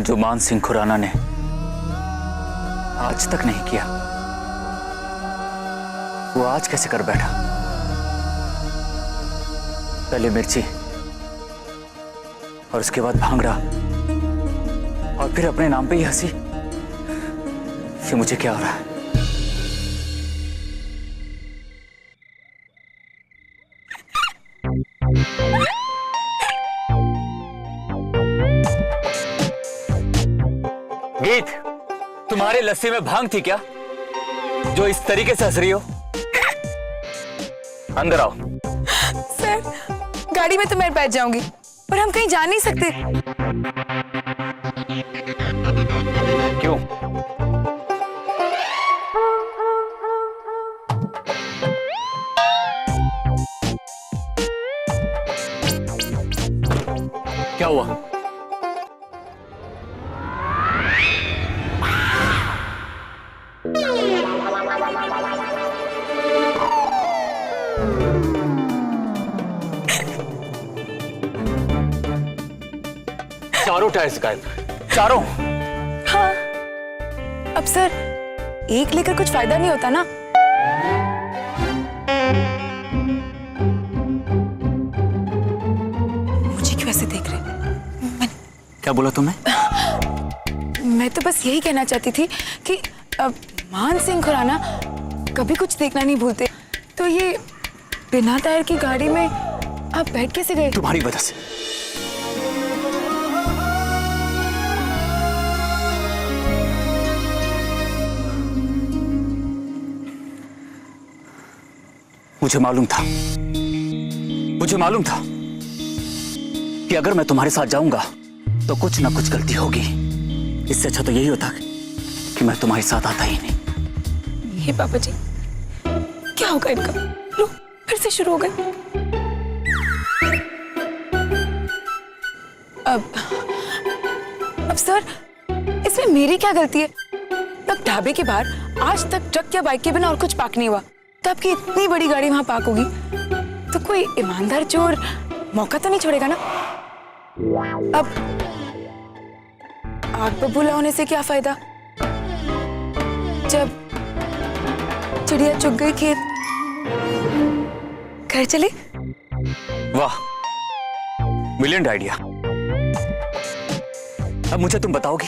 जो मान सिंह खुराना ने आज तक नहीं किया, वो आज कैसे कर बैठा। पहले मिर्ची और उसके बाद भांगड़ा और फिर अपने नाम पे ही हंसी। ये मुझे क्या हो रहा है? गीत, तुम्हारे लस्सी में भांग थी क्या जो इस तरीके से हंस रही हो? अंदर आओ। सर, गाड़ी में तो मैं बैठ जाऊंगी, पर हम कहीं जा नहीं सकते। क्यों? क्या हुआ? चारों टायर्स गायब, चारों। हाँ, अब सर एक लेकर कुछ फायदा नहीं होता ना। मुझे क्यों ऐसे देख रहे? क्या बोला तुमने? मैं तो बस यही कहना चाहती थी कि मान सिंह खुराना कभी कुछ देखना नहीं भूलते, तो ये बिना टायर की गाड़ी में आप बैठ कैसे गए? तुम्हारी वजह से। मुझे मालूम था कि अगर मैं तुम्हारे साथ जाऊंगा तो कुछ ना कुछ गलती होगी। इससे अच्छा तो यही होता कि मैं तुम्हारे साथ आता ही नहीं। हे पापा जी, क्या होगा इनका? लो, फिर से शुरू हो गए। अब सर, इसमें मेरी क्या गलती है? तब ढाबे के बाहर आज तक ट्रक या बाइक के बिना और कुछ पार्क नहीं हुआ, तब की इतनी बड़ी गाड़ी वहां पार्क होगी तो कोई ईमानदार चोर मौका तो नहीं छोड़ेगा ना। अब आग बबूला होने से क्या फायदा जब चिड़िया चुग गई खेत। घर चले? वाह, ब्रिलियंट आइडिया। अब मुझे तुम बताओगी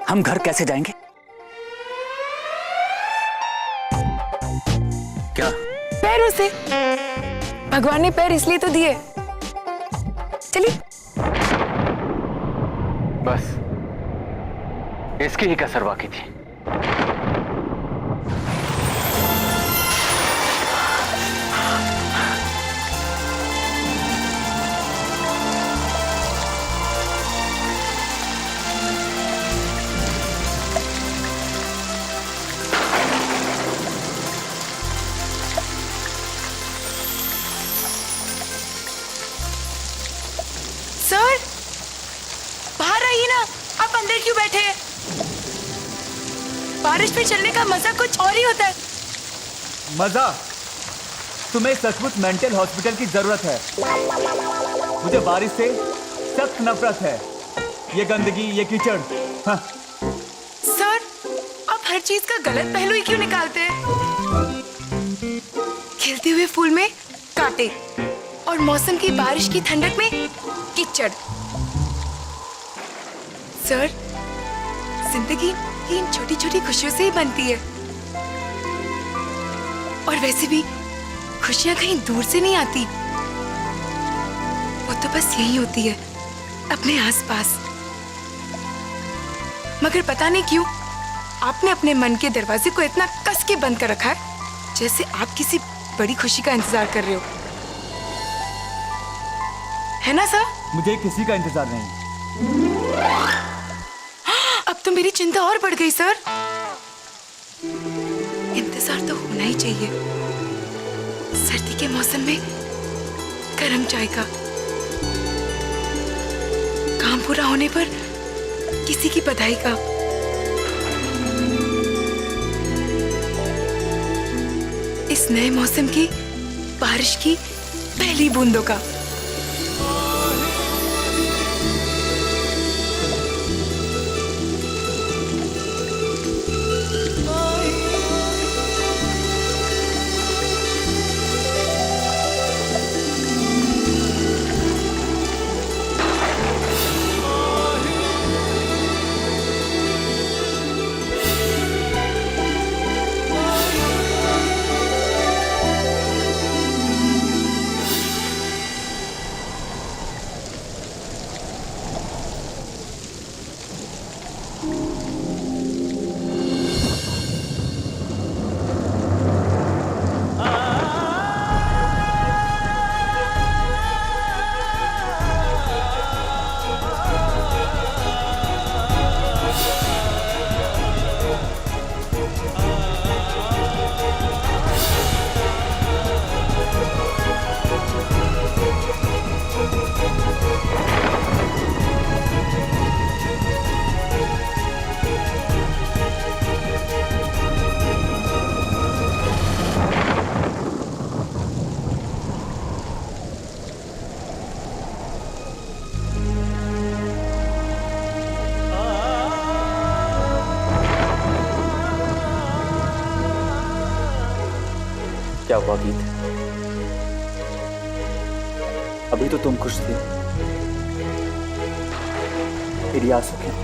हम घर कैसे जाएंगे? क्या? पैरों से। भगवान ने पैर इसलिए तो दिए। चलिए। बस इसकी ही कसर बाकी थी। सर, बाहर आइए ना, आप अंदर क्यों बैठे हैं? बारिश में चलने का मजा कुछ और ही होता है। मजा? तुम्हें सचमुच मेंटल हॉस्पिटल की जरूरत है। मुझे बारिश से सख्त नफरत है। ये गंदगी, ये कीचड़। हाँ। सर, आप हर चीज का गलत पहलू ही क्यों निकालते हैं? खिलते हुए फूल में कांटे और मौसम की बारिश की ठंडक में कीचड़। सर, जिंदगी इन छोटी छोटी खुशियों से ही बनती है। और वैसे भी खुशियां कहीं दूर से नहीं आती, वो तो बस यही होती है, अपने आसपास। मगर पता नहीं क्यों आपने अपने मन के दरवाजे को इतना कस के बंद कर रखा है, जैसे आप किसी बड़ी खुशी का इंतजार कर रहे हो। है ना सर? मुझे किसी का इंतजार नहीं। अब तो मेरी चिंता और बढ़ गई सर। इंतजार तो होना ही चाहिए, सर्दी के मौसम में गर्म चाय का। काम पूरा होने पर किसी की बधाई का। इस नए मौसम की बारिश की पहली बूंदों का। क्या हुआ गीत? अभी तो तुम खुश थी, फिर ये आंसू क्यों?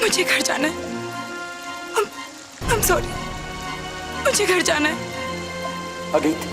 मुझे घर जाना है। I'm sorry, मुझे घर जाना है। अगीत,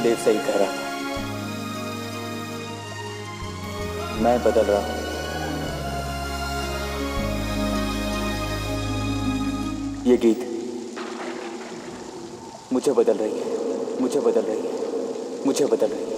देव सही कह रहा था, मैं बदल रहा हूं। ये गीत मुझे बदल रही है, मुझे बदल रही है, मुझे बदल रही है।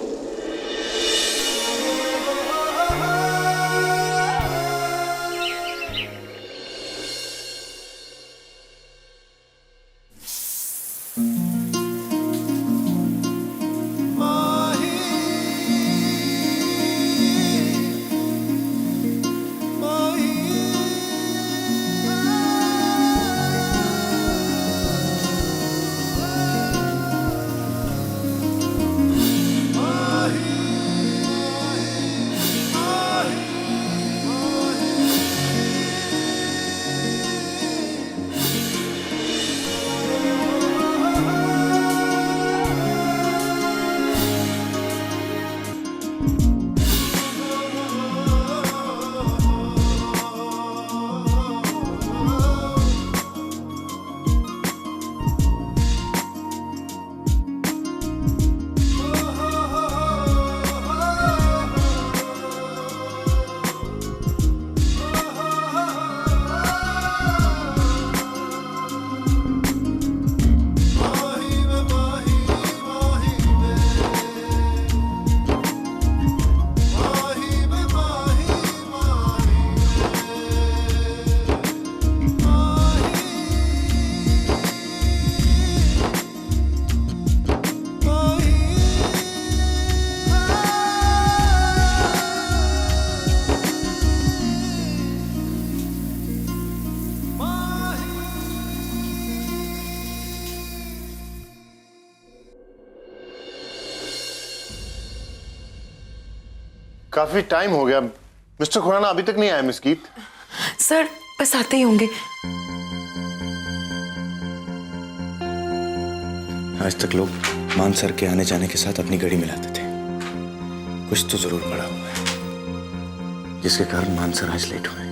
काफी टाइम हो गया, मिस्टर खुराना अभी तक नहीं आया मिस गीत। सर, बस आते ही होंगे। आज तक लोग मान सर के आने जाने के साथ अपनी घड़ी मिलाते थे। कुछ तो जरूर पड़ा हुआ है जिसके कारण मान सर आज लेट हुए।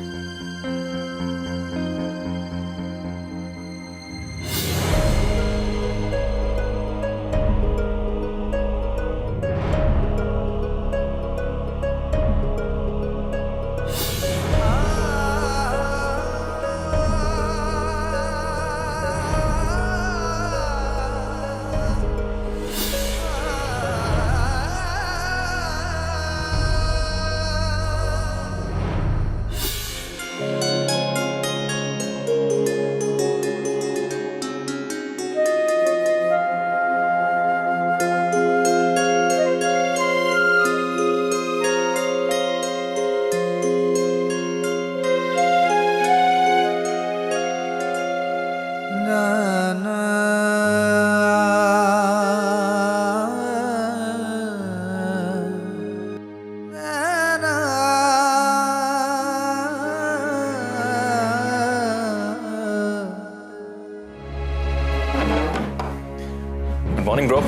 Morning bro.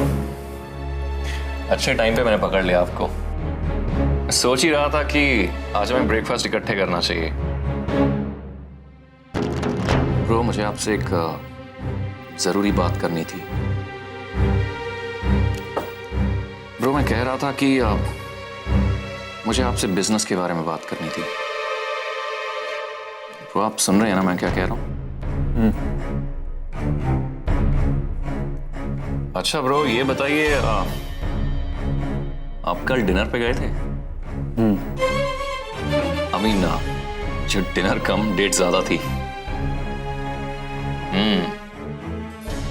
अच्छे टाइम पे मैंने पकड़ लिया आपको। सोच ही रहा था कि आज हमें ब्रेकफास्ट इकट्ठे करना चाहिए। ब्रो मुझे आपसे एक जरूरी बात करनी थी। ब्रो मैं कह रहा था कि मुझे आपसे बिजनेस के बारे में बात करनी थी। ब्रो आप सुन रहे हैं ना मैं क्या कह रहा हूँ? अच्छा ब्रो ये बताइए आप कल डिनर पे गए थे? आई मीन जो डिनर कम डेट ज्यादा थी।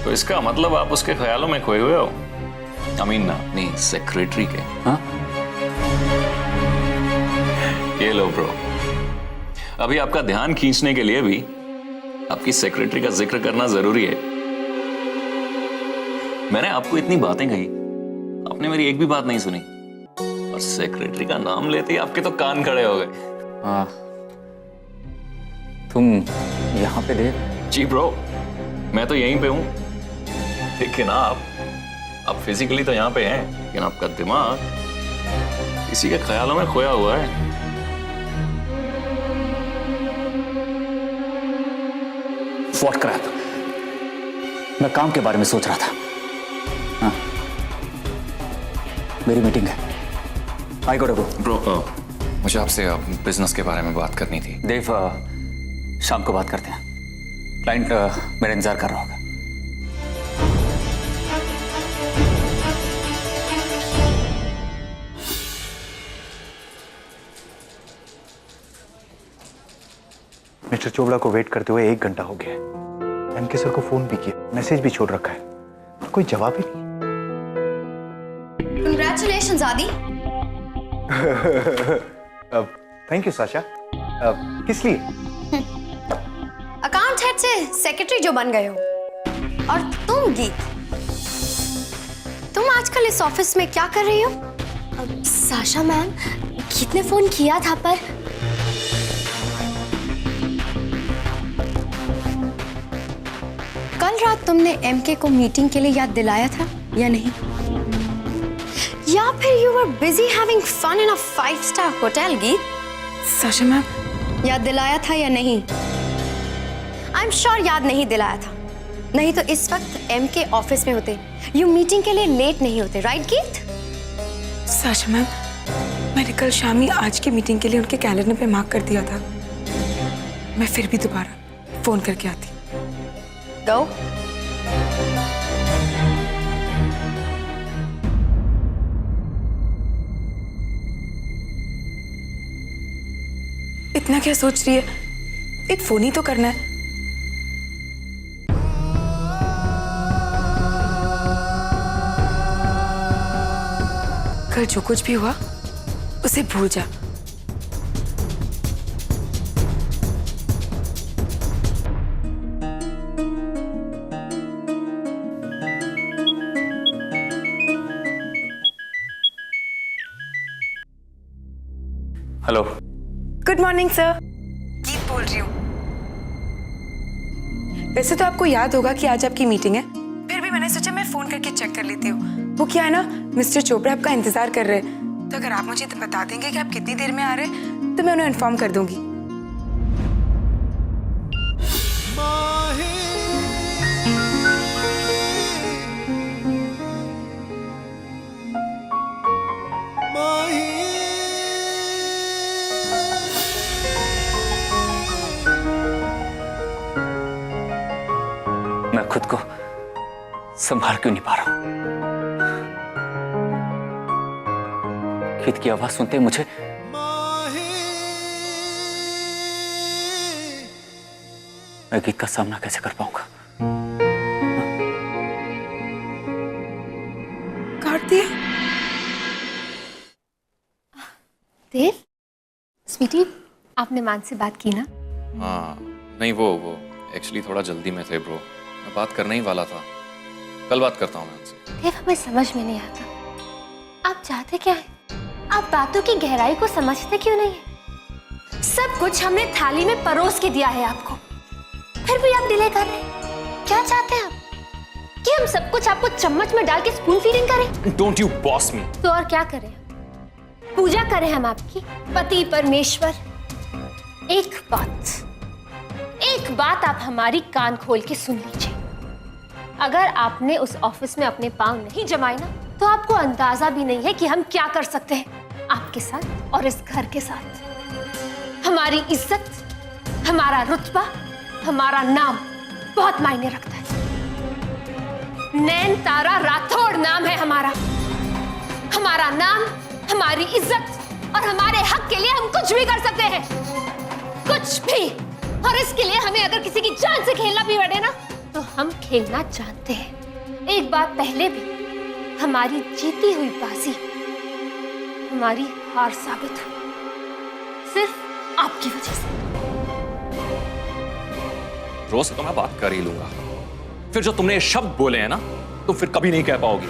तो इसका मतलब आप उसके ख्यालों में खोए हुए हो। आई मीन अपनी सेक्रेटरी के। हाँ? ये लो ब्रो, अभी आपका ध्यान खींचने के लिए भी आपकी सेक्रेटरी का जिक्र करना जरूरी है। मैंने आपको इतनी बातें कही, आपने मेरी एक भी बात नहीं सुनी और सेक्रेटरी का नाम लेते ही आपके तो कान खड़े हो गए। तुम यहाँ पे देख। जी ब्रो मैं तो यहीं पे हूं, लेकिन आप फिजिकली तो यहाँ पे हैं, लेकिन आपका दिमाग किसी के ख्यालों में खोया हुआ है। What crap? मैं काम के बारे में सोच रहा था। हाँ, मेरी मीटिंग है। आई गोट गो। ब्रो मुझे आपसे बिजनेस के बारे में बात करनी थी। देव शाम को बात करते हैं। क्लाइंट मेरा इंतजार कर रहा होगा। मिस्टर चोपड़ा को वेट करते हुए 1 घंटा हो गया है। एमके सर को फोन भी किया, मैसेज भी छोड़ रखा है, पर कोई जवाब ही नहीं। Congratulations, आदि। Thank you Sasha. किस लिए? अकाउंट हेड से सेक्रेटरी जो बन गए हो। और तुम गीत, तुम आजकल इस ऑफिस में क्या कर रही हो? साशा मैम, गीत ने फोन किया था पर कल रात तुमने एमके को मीटिंग के लिए याद दिलाया था या नहीं? या फिर you were busy having fun in a 5-star hotel Geet? Sasha ma'am, याद दिलाया था या नहीं? आई एम श्योर याद नहीं दिलाया था, नहीं तो इस वक्त एमके ऑफिस में होते, यू मीटिंग के लिए लेट नहीं होते, राइट गीत? साशा मैम, मैंने कल शाम ही आज की मीटिंग के लिए उनके कैलेंडर पे मार्क कर दिया था। मैं फिर भी दोबारा फोन करके आती। गो। इतना क्या सोच रही है? एक फोन ही तो करना है। कल जो कुछ भी हुआ उसे भूल जा। हेलो। Good morning sir. गीत बोल रही हूँ। वैसे तो आपको याद होगा कि आज आपकी मीटिंग है, फिर भी मैंने सोचा मैं फोन करके चेक कर लेती हूँ। वो क्या है ना, मिस्टर चोपड़ा आपका इंतजार कर रहे हैं, तो अगर आप मुझे तो बता देंगे कि आप कितनी देर में आ रहे हैं तो मैं उन्हें इन्फॉर्म कर दूंगी। मैं खुद को संभाल क्यों नहीं पा रहा हूं? गीत की आवाज सुनते ही मुझे मैं गीत का सामना कैसे कर पाऊंगा? काट दिया? देव, स्वीटी, आपने मान से बात की ना? हाँ, नहीं वो एक्चुअली थोड़ा जल्दी में थे ब्रो, मैं बात करने ही वाला था। कल बात करता हूँ मैं उनसे। देव, हमें समझ में नहीं आता आप चाहते क्या हैं? आप बातों की गहराई को समझते क्यों नहीं है? सब कुछ हमने थाली में परोस के दिया है आपको, फिर भी आप डिले कर रहे हैं। क्या चाहते हैं आप? कि हम सब कुछ आपको चम्मच में डाल के स्पून फीडिंग करें? डोंट यू बॉस मी। तो और क्या करें? पूजा करें हम आपकी, पति परमेश्वर। एक बात आप हमारी कान खोल के सुन लीजिए। अगर आपने उस ऑफिस में अपने पांव नहीं जमाए ना, तो आपको अंदाजा भी नहीं है कि हम क्या कर सकते हैं आपके साथ और इस घर के साथ। हमारी इज्जत, हमारा रुतबा, हमारा नाम बहुत मायने रखता है। नैन तारा राठौड़ नाम है हमारा। हमारा नाम, हमारी इज्जत और हमारे हक के लिए हम कुछ भी कर सकते हैं, कुछ भी। और इसके लिए हमें अगर किसी की जान से खेलना भी पड़े ना, तो हम खेलना जानते हैं। एक बार पहले भी हमारी जीती हुई बाजी हमारी हार साबित हुई, सिर्फ आपकी वजह से। रोज तो मैं बात कर ही लूंगा, फिर जो तुमने ये शब्द बोले हैं ना, तुम फिर कभी नहीं कह पाओगी।